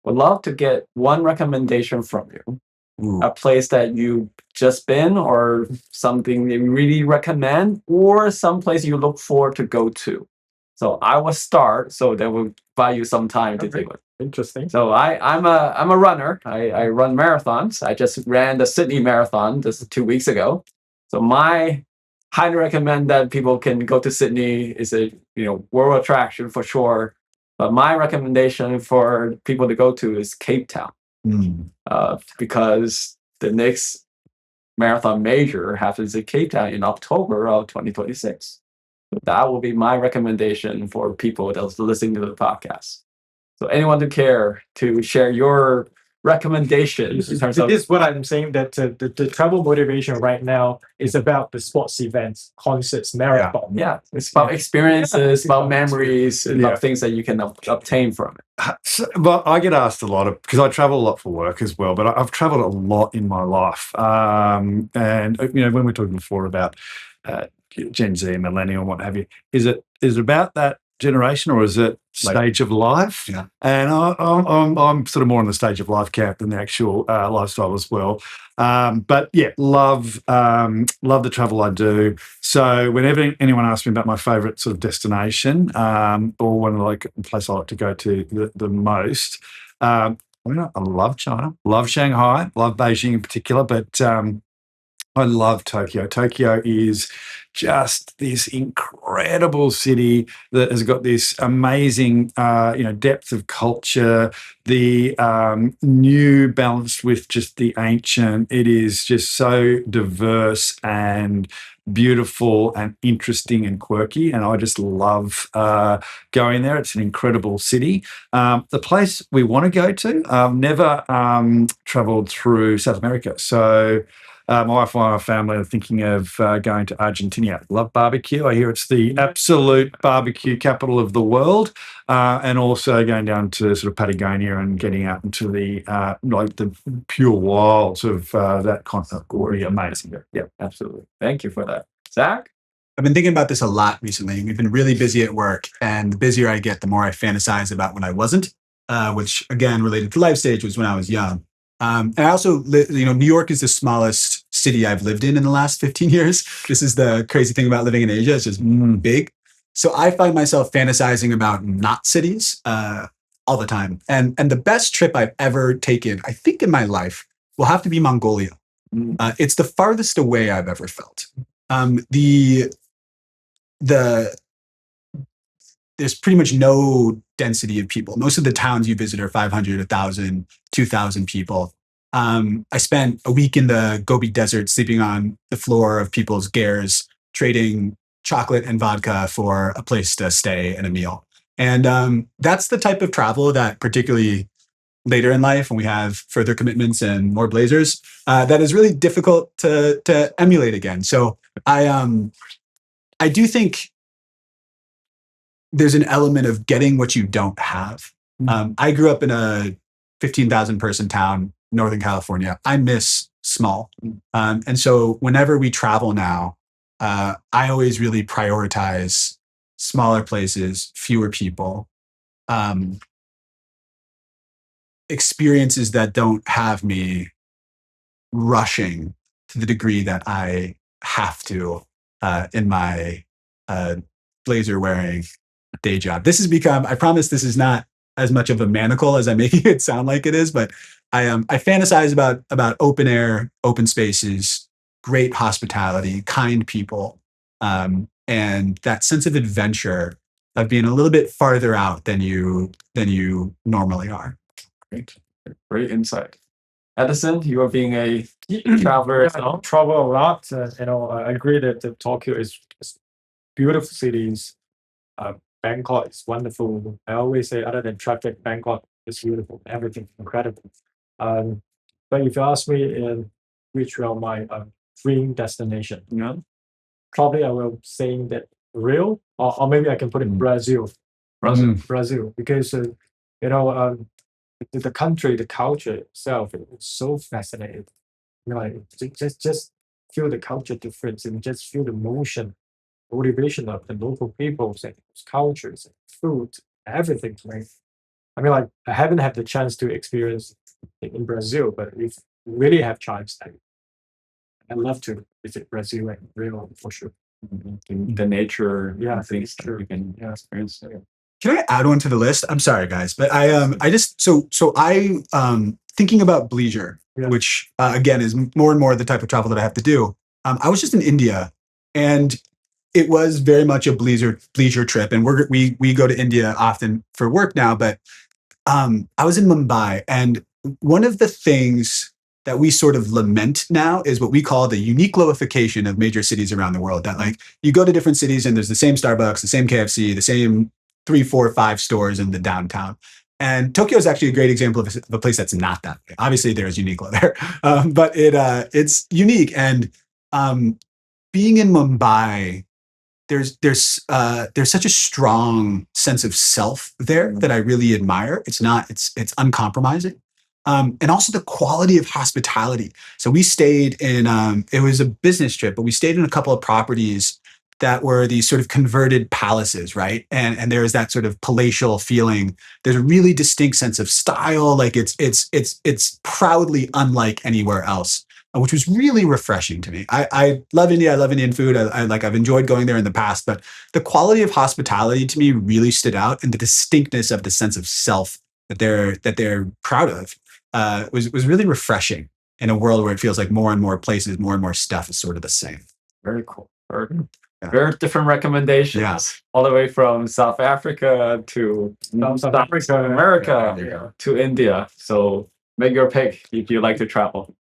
would love to get one recommendation from you. Ooh. A place that you just been, or something you really recommend, or some place you look forward to go to. So I will start, so that will buy you some time to Okay. think. Interesting. So I'm a runner. I run marathons. I just ran the Sydney Marathon just 2 weeks ago. So my highly recommend that people can go to Sydney. Is a world attraction for sure. But my recommendation for people to go to is Cape Town, Mm. because the next marathon major happens in Cape Town in October of 2026. So that will be my recommendation for people that's listening to the podcast. So anyone who care to share your recommendations in terms This of is what I'm saying, that the travel motivation right now is about the sports events, concerts, marathon. yeah, it's about experiences, It's about about memories, Yeah. about things that you can obtain from it. Well, I get asked a lot because I travel a lot for work as well, but I've traveled a lot in my life. And when we're talking before about Gen Z, millennial, and what have you, is it about that generation, or is it stage of life? Yeah. And I'm sort of more on the stage of life camp than the actual lifestyle as well. But yeah, love the travel I do. So whenever anyone asks me about my favourite sort of destination, or one like place I like to go to the most, I love China, love Shanghai, love Beijing in particular, but I love Tokyo. Tokyo is just this incredible city that has got this amazing, depth of culture, the new balanced with just the ancient. It is just so diverse and beautiful and interesting and quirky, and I just love going there. It's an incredible city. The place we want to go to, I've never travelled through South America, so my wife and my family are thinking of going to Argentina. Love barbecue. I hear it's the absolute barbecue capital of the world, and also going down to sort of Patagonia and getting out into the the pure wilds of that continent. Would be amazing. Yeah, Absolutely. Thank you for that. Zach? I've been thinking about this a lot recently. We've been really busy at work, and the busier I get, the more I fantasize about when I wasn't, which again, related to life stage, was when I was young. And I also, New York is the smallest city I've lived in the last 15 years. This is the crazy thing about living in Asia. It's just big. So I find myself fantasizing about not cities all the time. And the best trip I've ever taken, I think in my life, will have to be Mongolia. It's the farthest away I've ever felt. There's pretty much no density of people. Most of the towns you visit are 500, 1,000, 2,000 people. I spent a week in the Gobi Desert sleeping on the floor of people's gers, trading chocolate and vodka for a place to stay and a meal. And that's the type of travel that, particularly later in life, when we have further commitments and more blazers, that is really difficult to emulate again. So I do think there's an element of getting what you don't have. I grew up in a 15,000 person town, Northern California. I miss small. And so whenever we travel now, I always really prioritize smaller places, fewer people, experiences that don't have me rushing to the degree that I have to in my blazer wearing day job. This has become, I promise this is not as much of a manacle as I'm making it sound like it is, but I fantasize about open air, open spaces, great hospitality, kind people, and that sense of adventure of being a little bit farther out than you normally are. Great insight. Edison, you are being a traveler as well. Travel a lot. I agree that Tokyo is beautiful cities. Bangkok is wonderful. I always say, other than traffic, Bangkok is beautiful. Everything incredible. But if you ask me which are my dream destination, probably I will say that Rio, or maybe I can put it Brazil. Brazil, because the country, the culture itself is so fascinating. Just feel the culture difference and just feel the motivation of the local peoples and cultures and food, everything, right? I mean, like I haven't had the chance to experience it in Brazil, but if really have chance, I'd love to visit Brazil and Rio for sure. The nature, Yeah, things that nature. you can Yeah. experience. Can I add one to the list? I'm sorry, guys, but I just I thinking about bleisure, Yeah. which again is more and more the type of travel that I have to do. I was just in India, and it was very much a bleisure trip, and we go to India often for work now. But I was in Mumbai, and one of the things that we sort of lament now is what we call the unique loification of major cities around the world. That like you go to different cities and there's the same Starbucks, the same KFC, the same 3, 4, 5 stores in the downtown. And Tokyo is actually a great example of a place that's not that way. Obviously, there's Uniqlo there, but it's unique. And being in Mumbai, there's such a strong sense of self there that I really admire. It's uncompromising. And also the quality of hospitality. So we stayed in it was a business trip, but we stayed in a couple of properties that were these sort of converted palaces, right? And there is that sort of palatial feeling. There's a really distinct sense of style. Like it's proudly unlike anywhere else, which was really refreshing to me. I love India. I love Indian food. I've enjoyed going there in the past, but the quality of hospitality to me really stood out, and the distinctness of the sense of self that they're proud of was really refreshing in a world where it feels like more and more places, more and more stuff is sort of the same. Very cool. Very, Yeah. very different recommendations. Yeah. All the way from South Africa to South Africa, America Yeah. to India. So make your pick if you like to travel.